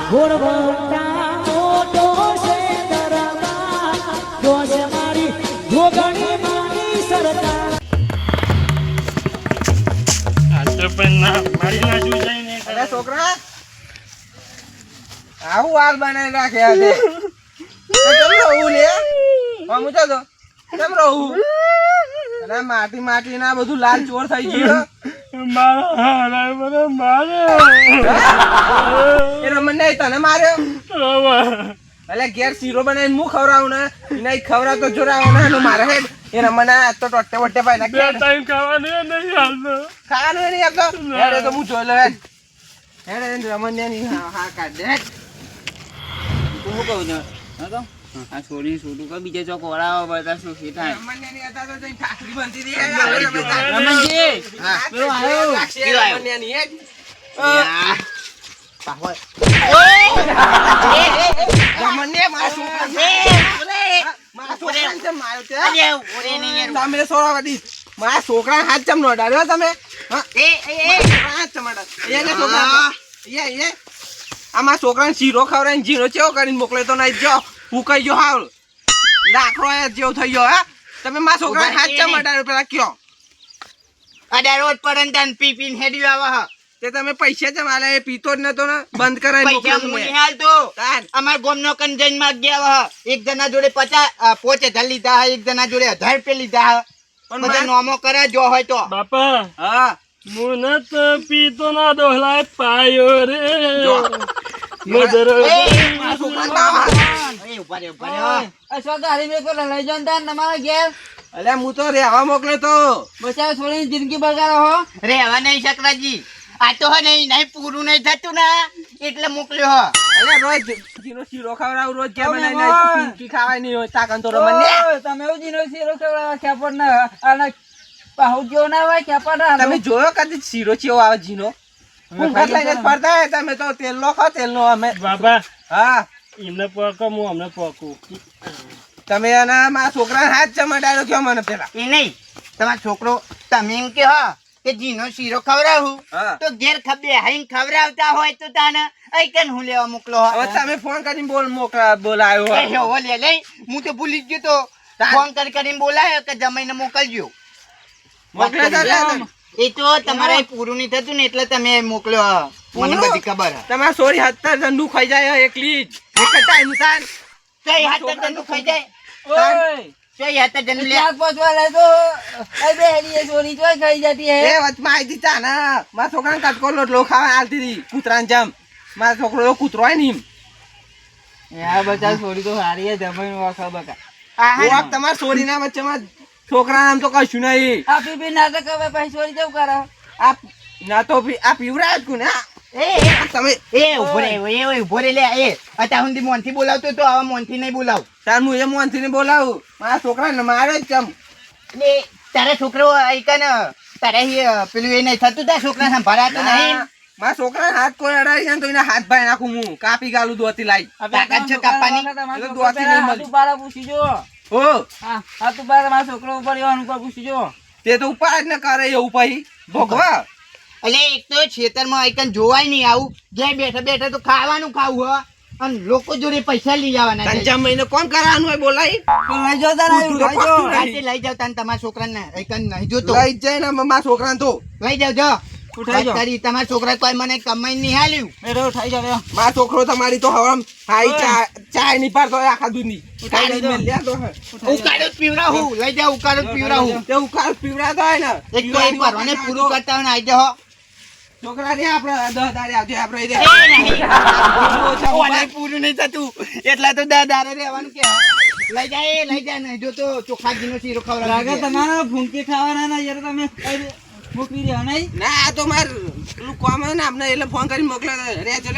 ઘોડવટા મોટો છે દરબાર જોશ મારી જોગણી માની સરકાર આ તો પણ ના મારી ના જોઈ જાય ને અરે છોકરા આવું હાલ બનાવી રાખ્યા છે કેમ રહું લે હું તો કેમ રહું અને માટી માટી ના બધું લાલ ચોર થઈ ગયું એ રમણ તને માર્યો એટલે ઘેર શીરો બનાવીને હું ખવડાવું ને નહીં ખવડાવતો જોરાવો ને મારે હેડ એ રમણ તો ટોટે વટ્ટે પાઈ નાખે ખાવાનું નહીં આપતો હેડે તો હું જોઈ લો હેડ રમણ ને હા કાઢ દે હું કહું છું આ છોડી છોટું કે બીજે ચોક ઓળાવો બધા શું થાય રમણની હતા તો જઈ ઠાકરી બનતી હતી રમણજી હા પેલો આવ્યો રમણની હેડ રમણને મારા છોકરાને કેમ માર્યો તે? તમે સોળા વધી મારા છોકરા હાથ ચમ નો ડાળ્યો તમે હા હાથ ચમ ડાળ્યો એને છોકરા એ આ મારા છોકરાને શીરો ખવડાવીને જીરો ચેવો કરીને મોકલે તો નહીં જો હું કહી ગયો હાવ લાકડો જેવો થઈ ગયો હા તમે મારા છોકરાને હાથ ચમ ડાળ્યો પેલા કયો અડારોજ પડન તન પી પીને હેડ્યું આવે તે તમે પૈસા ચમ આલે એ પીતો જ નતો ને બંધ કરાવી પૈસા મોકલ્યો મુની મેં. હાલતો તાન. અમાર ગોમનો કંજન માં ગયા એક જણા જોડે 50 લીધા એક જણા જોડે 1000 રૂપિયા લીધા પણ બધા માર- નોમો કરે જો હોય તો બાપા હા મુનત પીતો ના દોહલાય પાયો રે જો. મધરો મારા છોકરાને બાવા. એ ઉભા રે અશો ગાડી મે કો લઈ જાન તાન તમારા ઘેર અલ્યા હું તો રેવા મોકલ્યો તો બચાવ છોડીને જિંદગી બગાડો હો રેવા નહીં શકરાજી આ તો નહીં પૂરું નહીં થતું ને એટલે મોકલ્યો હો અલ્યા રોજ જીનો શીરો ખવડાવું રોજ ક્યાં બનાવી નાખી પિંકી ખાવાય નહીં હોય તાકન તો રમણ તમે એવું જીનો શીરો ખવડાવવા ખેપડ ના અને પાહુ જેવો ના હોય ખેપડ તમે જોયો કદી શીરો ચેવો આવે જીનો મુખત લઈને જ ફરતા હોય તમે તો તેલ નો ખાઓ તેલ નો અમે બાપા હા એમને પકો હું અમને પકું તમે એના મારા છોકરાને હાથ ચમડાયો કયો મને પેલા એ નહીં તમારો છોકરો તમે એમ કે હા કે જીનો શીરો ખવડાવું હા. તો ઘેર ખબે હાઈન ખવડાવતા હોય તો તાને આઈકન હું લેવા મોકલો હવે તમે ફોન કરીને બોલાયો એ હો લે લે હું તો ભૂલી જ ગયો તો ફોન કરીને બોલાયો કે જમાઈને મોકલજો મોકલે તો લે. એ તો તમારે પૂરું નહીં થતું ને એટલે તમે મોકલ્યો મને બધી ખબર હે તમારા સોરી હત્તર જંડુ ખાઈ જાય એકલી જ એક ટાઈમ તાન કઈ હાથ જન ખાઈ જાય તાન. કઈ હાથ જન લે પહોંચવા લે તો એ બેહરી ચોરી તો ખાઈ જતી એ વચમાં આવી હતી ચા ના મારા છોકરાને કટકો લોટલો ખાવા આલતી હતી કૂતરાને જેમ મારા છોકરો કૂતરો હોય ને એમ યાર બચાવ છોડી તો હારી હે જમાઈ વાખા બકા ઓળખ તમારા સોરીના વચ્ચેમાં છોકરા નામ તો કશું નહીં આ પીપી નાટક હવે પછી છોડી જવું કરો આ ના તો આ પીવરા જ કોને તમે ઉભો રે લે એ અત્યાર સુધી મોનથી બોલાવતો તો આવા મોનથી નહીં બોલાવ તાર હું એ મોનથી ને બોલાવું મારા છોકરાને મારે જ કેમ એટલે તારા છોકરો આઈકન તારે પેલું એ નહીં થતું તારા છોકરા સંભાળાતું નહીં મારા છોકરાને હાથ કોઈ અડાડી જાય ને તો એના હાથ ભાઈ નાખું હું કાપી ગાલું દોતી લાઈ તાકાત છે કાપવાની એટલે દોતી નહીં મળી હો છોકરો ઉપર એવાનું પૂછી જો તે તો ઉપર જ ને કરે એવું પછી ભોગવા એટલે એક તો ખેતરમાં આઈકન જોવાય નહીં આવું ઘેર બેઠા બેઠા તો ખાવાનું ખાવું હો અને લોકો જોડે પૈસા લઈ જવાના છે. પંચમ મહિને કોણ કરવાનું હોય બોલાઈ લઈ જાઓ તારા તું તો પકડું નહીં. રાતે લઈ જાવ તાન તમારા છોકરાને આઈકન નહીં જોતો લઈ જ જાય ને મારા છોકરાને તો લઈ જાવ જો ઉઠાઈ જાઓ. તારી તમારા છોકરા કોઈ મને કમાઈ નહીં હાલ્યું મારા છોકરો તમારી તો હવા હાઈ ચા ની પાડતો હોય આખા દૂધની કાઢી મેલ લે તો હે. ઉકાળો જ પીવડાવું લઈ જાવ ઉકાળો જ પીવડાવું તે ઉકાળ પીવડાતો હોય ને એક તો એક ભરવાને પૂરું કરતા હોય ને આઈ જાઓ છોકરા રે આપણે 10 દાડે આવજે આપણે રે ઓલે પૂરું નહીં થતું એટલા તો દારે રહેવાનું કે લઈ જાય નહીં જો તો ચોખાજીનો શીરો ખવડાવે તમારા ફૂંકી ખાવાના ના યાર તમે મોકલી રહ્યા નહીં ના આ તો માર પેલું કોમ હે ને આપણે એટલે ફોન કરી મોકલે રે ચલો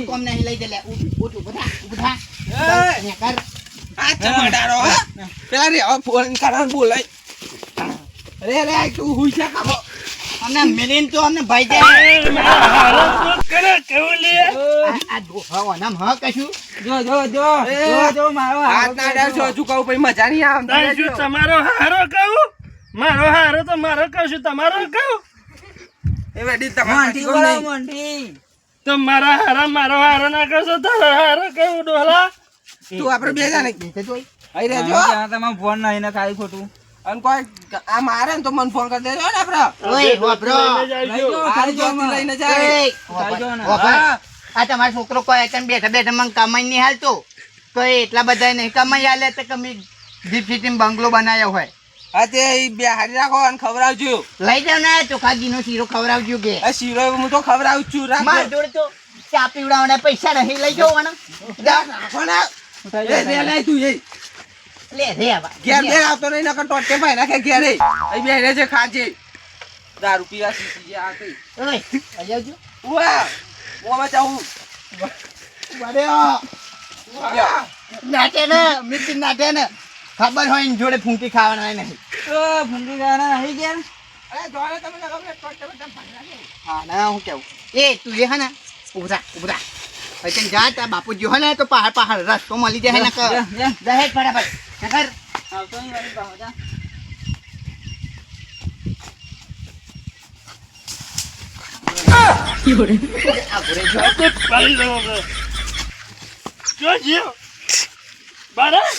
કોમ નહીં લઈ જાય ઉઠ ઉભા કર આ ચમડારો હે પેલા રે હવે ફોન કરવા બોલાય રે તું હુઈ જા કામો અમને મેલીન તો અમને ભાઈ જાય કરે કેવું લે આ હા નામ હા કશું જો મારો હાથ ના ડાળશો હજુ કહું પછી મજા નહીં આવે તાર શું તમારો હારો કહું મારો હારો તો મારો કહું છું તમારો કહું એ વેડી મોંટી બોલાવો તમારે મોંટી તો મારા હારો ના કરશો તારા હારો કેવું ડોહલા તું આપણે બે જણા નીચે જોઈ. અહીં રહેજો તમારે ફોન નહીં ને ખાલી ખોટું અને કોઈ આ મારે ને તો મને ફોન કરી દેજો ને આપણે ઓય, વાપરો. લઈ જાઓ, આ જોતી લઈને જાય ઓય, જાઓ ને. વાપર. આ તમારો છોકરો કોઈ અચાનક બેઠા બેઠા મને કમાઈ નહીં હાલતો તો એટલા બધા નહીં કમાઈ હાલે તો કમી જીપ સિટી બંગલો બનાવ્યો હોય. હા તે ઈ બે હારી રાખો અને ખવડાવજો લઈ જાવ ને ચોખાજીનો શીરો ખવડાવજો કે આ શીરો હું તો ખવડાવું જ છું માર રાખજો જોડે તો ચા પીવડાવવાના પૈસા નહીં. લઈ જાઓ મને. રાખો ને એ રે લઈ તું એ લે રે આવા. ઘેર બે આવતો નહીં નકર ટોટકે ભાઈ નાખે ઘેરે અહીં બે રહે છે ખાજે દારૂ પીવા શીખી ગયા આ કઈ ઓય, લઈ આવજો. ઉવા ઓમાં જાઉં નાટે ને મિત્ર નાટે ને ખબર હોય ને જોડે ફૂંકી ખાવાના નહીં. તો ભૂંડી ગાના આવી ગયા અરે જોડે તમે નકર ટોટકે બધા ભાઈ નાખે હા ના હું કેવું એ તું લે હા ને ઉભરા હવે જા તા બાપુ જો હે ને તો પહાડ રસ્તો મળી જાય ને જા, જા. દહેજ ફટાફટ નકર આવતો નહીં વાળી પાછો જા. પાડી દો જો જીવ બારા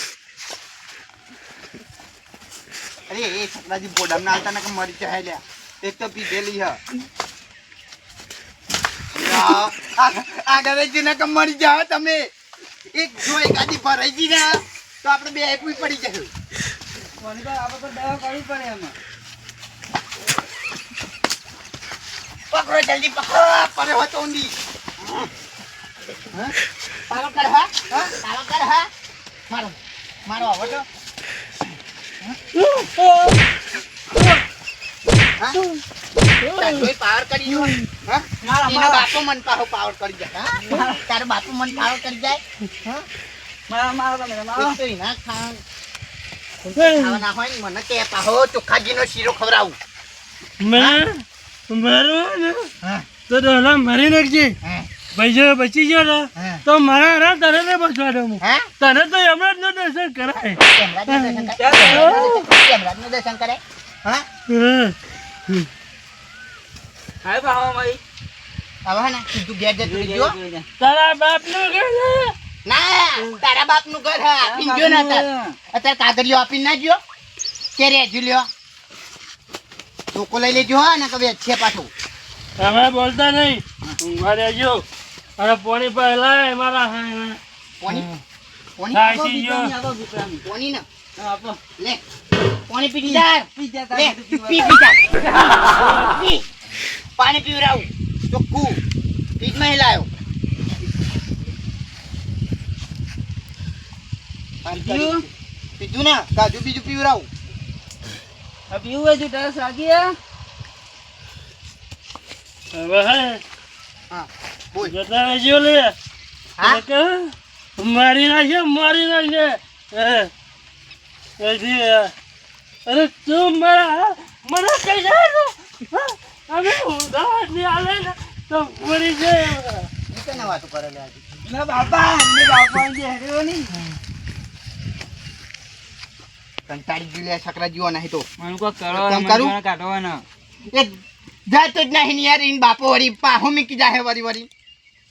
અરે એ છકડાજી બોડમ ના આવતા ને કે મરી જાય લ્યા એક તો પીધેલી હ આગળ જઈને કે મરી જાઓ તમે એક જો એકાદી ભરાઈ ગઈ ને તો આપણે બે એકવી પડી જશે. કોની પર આપણે તો દવા કરવી પડે એમાં પકડો જલ્દી પકડો પડે હો તો ઊંધી પાવર કર હા પાવર કર હા મારો આવો તો પાવર કરી જો એનો બાપો મન પાવર કરી જાય હા તારો બાપુ મન પાવર કરી જાય મારો તમે મારો એક તો એના ખાવાના હોય ને મને કે પાહો ચોખાજીનો શીરો ખવડાવું. મારું ને હા તો ડોહલા મારી નાખજે હા પૈસા બચી ગયો ને હા. તો મારા હારા તને ને બચવા દઉં હા તને તો હમણાં જ દર્શન કરાય કેમરાજનું દર્શન કરે હા હાય પાહો મારી હવે ને સીધું ઘેર જતું રહેજો. તારા બાપ નું ઘર ના તારા બાપનું ઘર હા આપીને જો ના અત્યારે કાગળિયો આપીને ના જો કે રેજુ લ્યો ચોકો લઈ લેજો હા ને કવે છે પાછું તમે બોલતા નહીં ઊંઘવા રહેજો અને પોણી પહેલા મારા કોની કોની સાચી ગયો કોની ને આપો લે કોની પી જા પીજા લે તા પી જા પી પાણી પીવરાવું ચોખ્ખું ફ્રીજમાં હેલાયો પીધું? પીધું ને કાજુ બીજું પીવરાવું આ પીવું હોય તો તરસ લાગી હે? હવે હે હા બોલ જતા રહેજો લે હા મારી નાખે અરે તું મને કઈ જાય તો અમે ઉદાહરણ ની આલે ને તો મરી જાય નીચે વાતો કરે લે આજે ના બાપા ને બાપા જે હેરો ની કંટાળી ગયું લે છકરા જીવો નહીં તો મને કો કરો કામ કરું? મને કાઢવાના એ જાતો જ નહીં ને યાર ઈન બાપો વળી પાહો મીકી જાહે વળી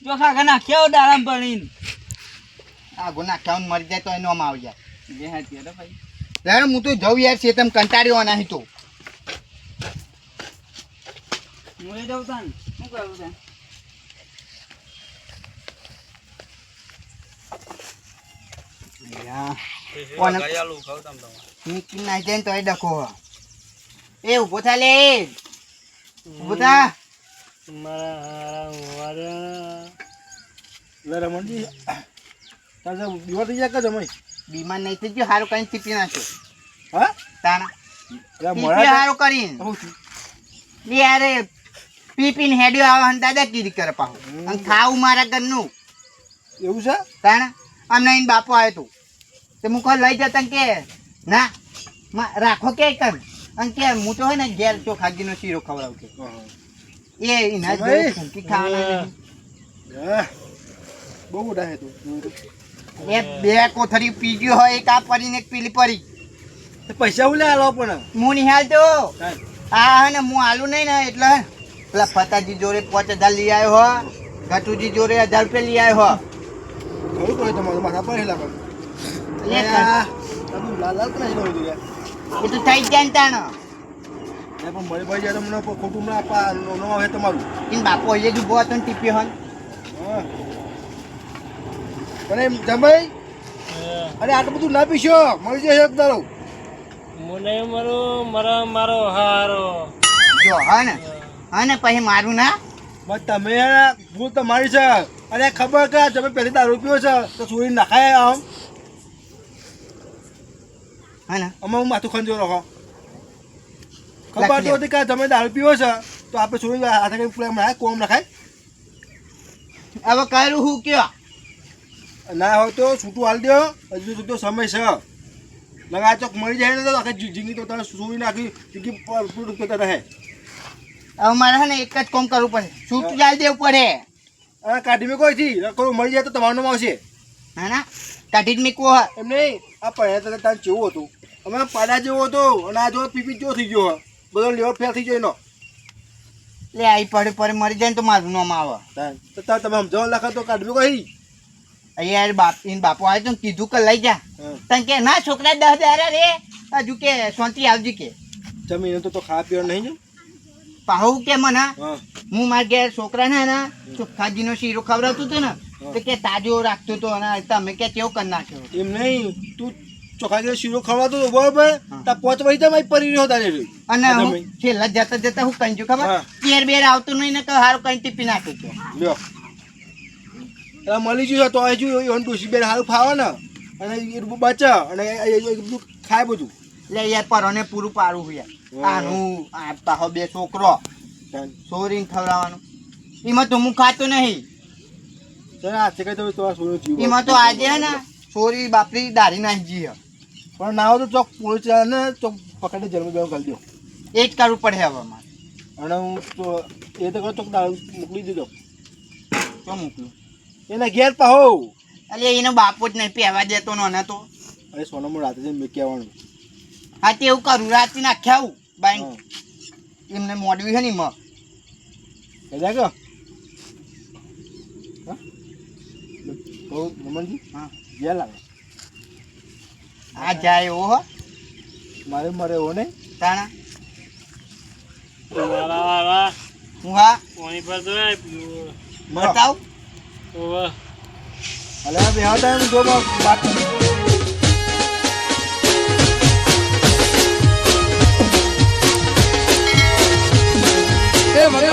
જો ખાગા નાખ્યા દારામ પડીન આ ગુના ખાઉન મરી જાય તો એનો આમ આવી જાય બે હાથ યાર ભાઈ યાર હું તો જઉં યાર છે તેમ કંટાળ્યો નહીં તો હું એ જઉં તાન શું કરું તાન મીકી નાખી જાય ને તો એ ડખો એ ઉભો થા લે ઉભો થા બીમાર નહીં થઈ ગયો હારું કરીને ટીપી નાખ્યો તાણા ટીપી હારું કરીને લે યાર પી પીને હેડ્યો આવા અને દાદાગીરી કરે પાહો અને ખાવું મારા ઘરનું એવું છે તાણા અમને અહીં બાપો આવ્યો તું તે હું કોઈ લઈ જતા કે ના રાખો કે કર અને કે હું તો હોય ને ઘેર ચોખાગીનો શીરો ખવડાવું કે એ એના જોડે ફૂંકી ખાવાના નહીં. બહુ મોટા હે તું એ બે કોથળી પી ગયો હોય એક આ પરી ને એક પેલી પરી પૈસા ઉલે આલો પણ હું નહીં હાલતો હા હે ને હું હાલું નહીં ને એટલે પેલા ફતાજી જોડે 5000 લઈ આવ્યો હો ગટુજી જોડે 1000 રૂપિયા લઈ આવ્યો હો. ઘણું પડે તમારું માથા પર હેલા કર લે કર. લાલ લાલ તો નહીં લઉં યાર એ તો થઈ જ જાય ને તાણ. પણ મળી ભાઈ જાય તો મને ખોટું ના આપા નો આવે તમારું એન બાપો અહીંયા જ ઉભો હતો ને ટીપ્યો હન. હા અને જમાઈ અરે આટલું બધું ના પીશો મળી જાય એક દારો મને મારો હારો જો હા ને પછી મારું ના. બસ તમે ભૂલ તમારી છે અરે ખબર કે તમે પહેલી દારૂ પીવો છે તો ચોરી નાખાય આમ હા ને અમે હું માથું ખંજો રાખો ખબર તો હતી કે તમે દારૂ પીવો છે તો આપણે ચોરી હાથે કઈ પ્લેમ નાખાય કોમ નાખાય હવે કરું હું કયો. ના હોય તો છૂટું હાલ દો હજુ સુધી સમય છે લગા ચોક મળી જાય ને તો આખી જિંદગી તો તમે સુઈ નાખી જિંદગી પૂરું કરતા રહે હવે મારે છે ને એક જ કામ કરવું પડે. છૂટું ચાલી દેવું પડે. આ કાઢી કોઈ થી રખડું મળી જાય તો તમારું નામ આવશે હા ના કાઢી જ મૂકવો હોય. એમ નહીં આ પડ્યા તાર જેવું હતું અમે પાડા જેવો હતો અને આ જો પીપી જેવો થઈ ગયો બધો લેવર ફેલ થઈ જાય એનો લે આઈ પડે મરી જાય ને તો મારું નામ આવે. તો તાર તમે સમજાવવા લખા તો કાઢવી કોઈ અહીંયા બાપુ આવ્યો તો કીધું કે લઈ જા. તને કે ના છોકરા 10,000 રે હજુ કે શાંતિ આવજી કે જમીન તો ખાવા પીવા નહીં ને પાહુ કે મને હા હું મારા ઘેર છોકરાને ને ચોખ્ખાજીનો શીરો ખવડાવતો હતો ને તો કે તાજો રાખતો હતો અને તમે કે કેવું કરી નાખ્યો. એમ નહીં તું ચોખા ગયો શીરો ખવડાવતો હતો બરોબર તાર પોચ વહી તમે પરી રહ્યો તારે અને હું છેલ્લા જતા હું કહી ખબર હા. કેર બેર આવતું નહીં ને કે હારું કઈ ટીપી નાખ્યું છે. લ્યો એટલે મળી ગયું તો હજુ એવન ડોસી બેન સારું ફાવે ને અને એ બચે અને એ બધું ખાય બધું એટલે યાર પરોને પૂરું પાડું હું યાર. આનું આ પાહો બે છોકરો સોરીને ખવડાવવાનું એમાં તો હું ખાતો નહીં. હાથે કઈ તો સોનો જીવ એમાં તો આજે હે ને સોરી બાપરી દારી નાખી જી પણ ના હોય તો ચોક પોલીસ ને ચોક પકડી જન્મ બેન કરી દો એ જ કરવું પડે હવે મારે. અને હું તો એ તો ચોક દારૂ મોકલી દીધો તો મોકલું એના ઘેર પાહો એટલે એનો બાપો જ નહીં પહેવા દેતો ને તો. અરે સોનામાં રાતે જઈને મેં કહેવાનું હા તે એવું કરું રાતથી નાખ્યા આવું બાઈક એમને મોડવી છે ને એમાં. કદા કે કહું મમનજી હા ઘેર લાગે આ જાય એવો હો મારે એવો નહીં તાણા મારા હું હા પાણી પર તો બતાવ. અલે બે હતા એમ જો વાત એ મને